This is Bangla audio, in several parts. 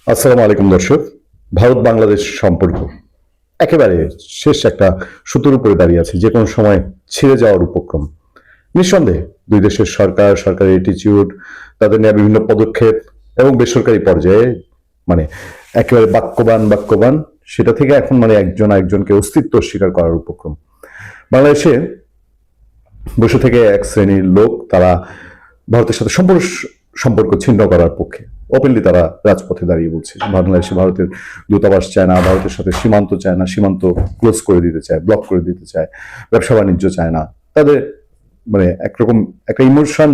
আসসালামু আলাইকুম দর্শক। ভারত বাংলাদেশ সম্পর্ক একেবারে শেষ একটা সূত্রের উপরে দাঁড়িয়ে আছে, যে কোনো সময় ছিঁড়ে যাওয়ার উপক্রম। নিঃসন্দেহে দুই দেশের সরকার, সরকারের অ্যাটিচিউড, তাদের নেওয়া বিভিন্ন পদক্ষেপ এবং বেসরকারি পর্যায়ে মানে একেবারে বাক্যবান সেটা থেকে এখন একজন আরেকজনকে অস্তিত্ব স্বীকার করার উপক্রম। বাংলাদেশে বসে থেকে এক শ্রেণীর লোক, তারা ভারতের সাথে সম্পর্ক ছিন্ন করার পক্ষে ওপেনলি তারা রাজপথে দাঁড়িয়ে বলছে বাংলাদেশে ভারতের দূতাবাস চায় না, ভারতের সাথে সীমান্ত চায় না, সীমান্ত ক্লোজ করে দিতে চায়, ব্লক করে দিতে চায়, ব্যবসা বাণিজ্য চায় না। তাদের একরকম একটা ইমোশন,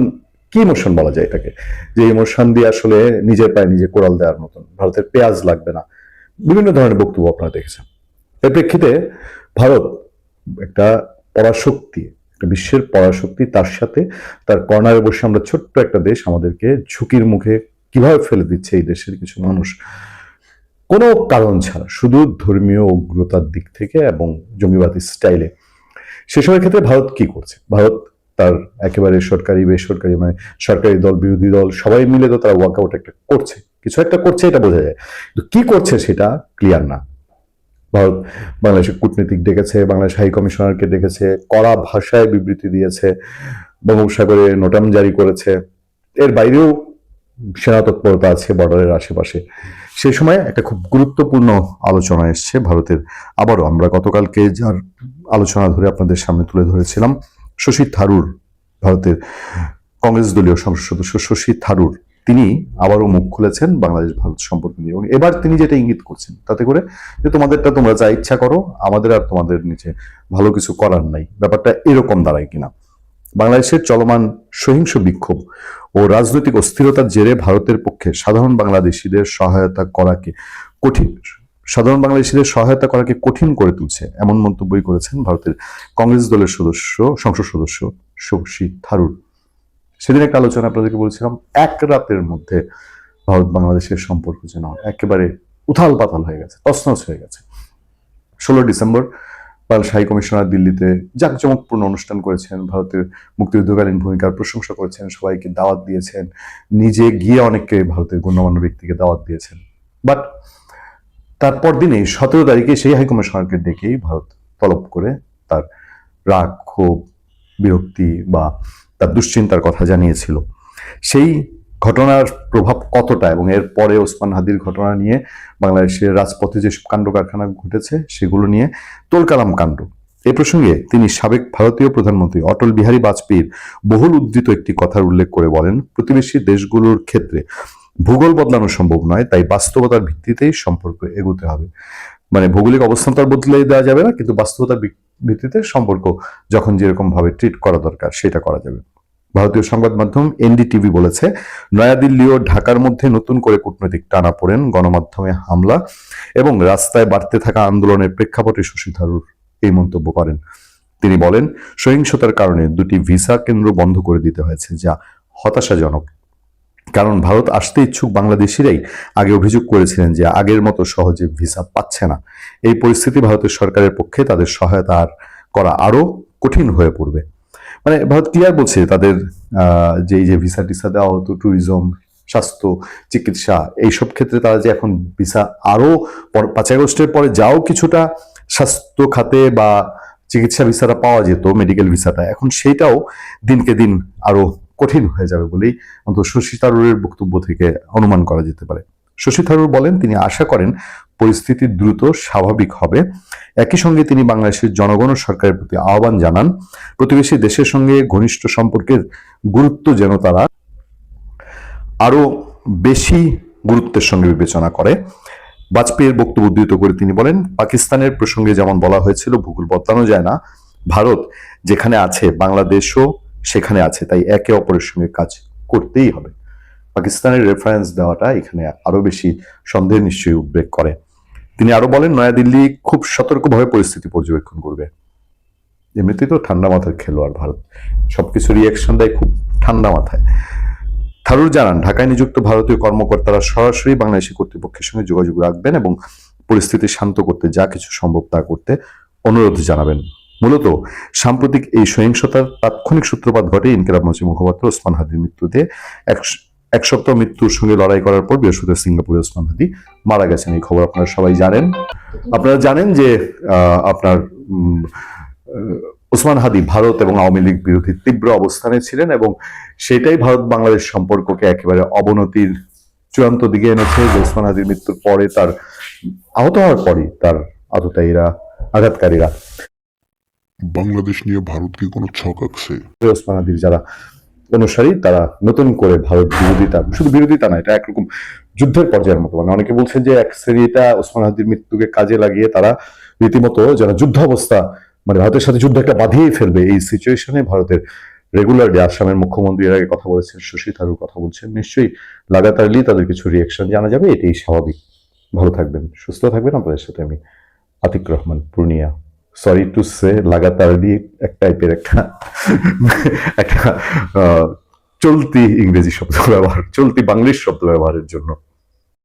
কি ইমোশন বলা যায় এটাকে, যে ইমোশন দিয়ে আসলে নিজের পায়ে নিজে কোড়াল দেওয়ার মতন, ভারতের পেঁয়াজ লাগবে না, বিভিন্ন ধরনের বক্তব্য আপনারা দেখেছেন। এর প্রেক্ষিতে ভারত একটা পরাশক্তি, একটা বিশ্বের পরাশক্তি, তার সাথে তার কর্নারে বসে আমরা ছোট্ট একটা দেশ, আমাদেরকে ঝুঁকির মুখে কিভাবে ফেলে দিচ্ছে এই দেশের কিছু মানুষ, কোনো কারণ ছাড়া, শুধু ধর্মীয় উগ্রতার দিক থেকে এবং জঙ্গিবাদী স্টাইলে। সেসবের ক্ষেত্রে ভারত কি করছে? ভারত তার একেবারে সরকারি বেসরকারি সরকারি দল বিরোধী দল সবাই মিলে তো তারা ওয়ার্কআউট একটা করছে, কিছু একটা করছে, এটা বোঝা যায়, কিন্তু কি করছে সেটা ক্লিয়ার না। ভারত বাংলাদেশের কূটনীতিক ডেকেছে, বাংলাদেশ হাই কমিশনারকে ডেকেছে, কড়া ভাষায় বিবৃতি দিয়েছে, বঙ্গোপসাগরে নোটাম জারি করেছে। এর বাইরেও সেনা তৎপরতা আছে বর্ডারের আশেপাশে। সেই সময় একটা খুব গুরুত্বপূর্ণ আলোচনা এসছে ভারতের। আবারও আমরা গতকালকে যার আলোচনা ধরে আপনাদের সামনে তুলে ধরেছিলাম, শশী থারুর, ভারতের কংগ্রেস দলীয় সংসদ সদস্য শশী থারুর, তিনি আবারও মুখ খুলেছেন বাংলাদেশ ভারত সম্পর্ক নিয়ে। এবং এবার তিনি যেটা ইঙ্গিত করছেন তাতে করে, যে তোমাদেরটা তোমরা যা ইচ্ছা করো, আমাদের আর তোমাদের নিচে ভালো কিছু করার নাই, ব্যাপারটা এরকম দাঁড়ায় কিনা। বাংলাদেশের চলমান সহিংস বিক্ষোভ ও রাজনৈতিক অস্থিরতার জেরে ভারতের পক্ষে সাধারণ বাংলাদেশিদের সহায়তা করাকে কঠিন করে তুলছে, এমন মন্তব্যই করেছেন ভারতের কংগ্রেস দলের সংসদ সদস্য শশী থারুর। সেদিন একটা আলোচনা আপনাদেরকে বলছিলাম, এক রাতের মধ্যে ভারত বাংলাদেশের সম্পর্ক যেন একেবারে উথাল পাতাল হয়ে গেছে, তছনছ হয়ে গেছে। 16 ডিসেম্বর বাংলাদেশ হাই কমিশনার দিল্লিতে জাঁকজমকপূর্ণ অনুষ্ঠান করেছেন, ভারতের মুক্তিযুদ্ধকালীন ভূমিকার প্রশংসা করেছেন, সবাইকে দাওয়াত দিয়েছেন, নিজে গিয়ে অনেককে ভারতের গণ্যমান্য ব্যক্তিকে দাওয়াত দিয়েছেন। বাট তারপর দিনে 17 তারিখে সেই হাই কমিশনারকে ডেকেই ভারত তলব করে তার রাগ, ক্ষোভ, বিরক্তি বা তার দুশ্চিন্তার কথা জানিয়েছিল। সেই ঘটনার প্রভাব কতটা, এবং এর পরে ওসমান হাদির ঘটনা নিয়ে বাংলাদেশের রাজপথে যেসব কাণ্ড কারখানা ঘটেছে সেগুলো নিয়ে তোলকালাম কাণ্ড। এ প্রসঙ্গে তিনি সাবেক ভারতীয় প্রধানমন্ত্রী অটল বিহারী বাজপেয়ীর বহুল উদ্ধৃত একটি কথার উল্লেখ করে বলেন, প্রতিবেশী দেশগুলোর ক্ষেত্রে ভূগোল বদলানো সম্ভব নয়, তাই বাস্তবতার ভিত্তিতেই সম্পর্ক এগোতে হবে। ভৌগোলিক অবস্থান তো আর বদলে দেওয়া যাবে না, কিন্তু বাস্তবতার ভিত্তিতে সম্পর্ক যখন যেরকম ভাবে ট্রিট করা দরকার সেটা করা যাবে। ভারতীয় সংবাদ মাধ্যম এনডিটিভি বলেছে, নয়াদিল্লি ও ঢাকার মধ্যে নতুন করে কূটনৈতিক টানাপোড়েন, গণমাধ্যমে হামলা এবং রাস্তায় বাড়তে থাকা আন্দোলনের প্রেক্ষাপটে শশী থারুর এই মন্তব্য করেন। তিনি বলেন, সহিংসতার কারণে 2টি ভিসা কেন্দ্র বন্ধ করে দিতে হয়েছে, যা হতাশাজনক। কারণ ভারত আসতে ইচ্ছুক বাংলাদেশিরাই আগে অভিযোগ করেছিলেন যে আগের মতো সহজে ভিসা পাচ্ছে না। এই পরিস্থিতি ভারতের সরকারের পক্ষে তাদের সহায়তা করা আরো কঠিন হয়ে পড়বে। ভারত ক্লিয়ার বলছে, তাদের যে ভিসা টিসা দেওয়া হতো ট্যুরিজম, স্বাস্থ্য, চিকিৎসা, এইসব ক্ষেত্রে তারা যে এখন ভিসা আরো 5 আগস্টের পরে যাও কিছুটা স্বাস্থ্য খাতে বা চিকিৎসা ভিসাটা পাওয়া যেত, মেডিকেল ভিসাটা, এখন সেইটাও দিনকে দিন আরো কঠিন হয়ে যাবে বলেই অন্তত শশী থারুরের বক্তব্য থেকে অনুমান করা যেতে পারে। শশী থারুর বলেন, তিনি আশা করেন পরিস্থিতি দ্রুত স্বাভাবিক হবে। একই সঙ্গে তিনি বাংলাদেশের জনগণ ও সরকারের প্রতি আহ্বান জানান, প্রতিবেশী দেশের সঙ্গে ঘনিষ্ঠ সম্পর্কের গুরুত্ব যেন তারা আরো বেশি গুরুত্বের সঙ্গে বিবেচনা করে। বাজপেয়ীর বক্তব্য উদ্ধৃত করে তিনি বলেন, পাকিস্তানের প্রসঙ্গে যেমন বলা হয়েছিল, ভূগোল বদলানো যায় না, ভারত যেখানে আছে বাংলাদেশও সেখানে আছে, তাই একে অপরের সঙ্গে কাজ করতেই হবে। পাকিস্তানের রেফারেন্স দেওয়াটা এখানে আরো বেশি সন্দেহ নিশ্চয়ই উদ্বেগ করে। তিনি আরো বলেন, নয়াদিল্লি খুব সতর্কভাবে পরিস্থিতি পর্যবেক্ষণ করবে। এমনিতেই তো ঠান্ডা মাথার খেলোয়াড় ভারত, সবকিছু রিয়াকশন দেয় খুব ঠান্ডা মাথায়। থারুর জানান, ঢাকায় নিযুক্ত ভারতীয় কর্মকর্তারা সরাসরি বাংলাদেশি কর্তৃপক্ষের সঙ্গে যোগাযোগ রাখবেন এবং পরিস্থিতি শান্ত করতে যা কিছু সম্ভব তা করতে অনুরোধ জানাবেন। মূলত সাম্প্রতিক এই সহিংসতার তাৎক্ষণিক সূত্রপাত ঘটে ইনকিলাব মঞ্চের মুখপাত্র ওসমান হাদির মৃত্যুতে এক সপ্তাহ মৃত্যুর সঙ্গে লড়াই করার পর বৃহস্পতিবার সিঙ্গাপুরে ওসমান হাদি মারা গেছেন। এই খবর আপনারা সবাই জানেন। আপনারা জানেন যে আপনার ওসমান হাদি ভারত এবং আওয়ামী লীগ বিরোধী তীব্র অবস্থানে ছিলেন এবং সেটাই ভারত বাংলাদেশ সম্পর্ককে একেবারে অবনতির চূড়ান্ত দিকে এনেছে। যে ওসমান হাদির মৃত্যুর পরে, তার আহত হওয়ার পরই তার আঘাতকারীরা বাংলাদেশ নিয়ে ভারত কি কোনো ছক আঁকছে? ওসমান হাদির যারা অনুসারী তারা নতুন করে ভারত বিরোধিতা, শুধু বিরোধিতা না, এটা একরকম যুদ্ধের পর্যায়ের মতো। মানে অনেকে বলছেন যে এক শ্রেণীটা ওসমান হাদির মৃত্যুকে কাজে লাগিয়ে তারা রীতিমতো যারা যুদ্ধ অবস্থা, মানে ভারতের সাথে যুদ্ধ একটা বাঁধিয়ে ফেলবে, এই সিচুয়েশনে ভারতের রেগুলারলি আসামের মুখ্যমন্ত্রী এর আগে কথা বলেছেন, শশী থারুর কথা বলছেন। নিশ্চয়ই লাগাতারলি তাদের কিছু রিয়েকশন জানা যাবে, এটাই স্বাভাবিক। ভালো থাকবেন, সুস্থ থাকবেন। আপনাদের সাথে আমি Atik Rahman, Purnia. Sorry to say, লাগাতারলি এক টাইপের একটা একটা চলতি ইংরেজি শব্দ ব্যবহার, চলতি বাংলিশ শব্দ ব্যবহারের জন্য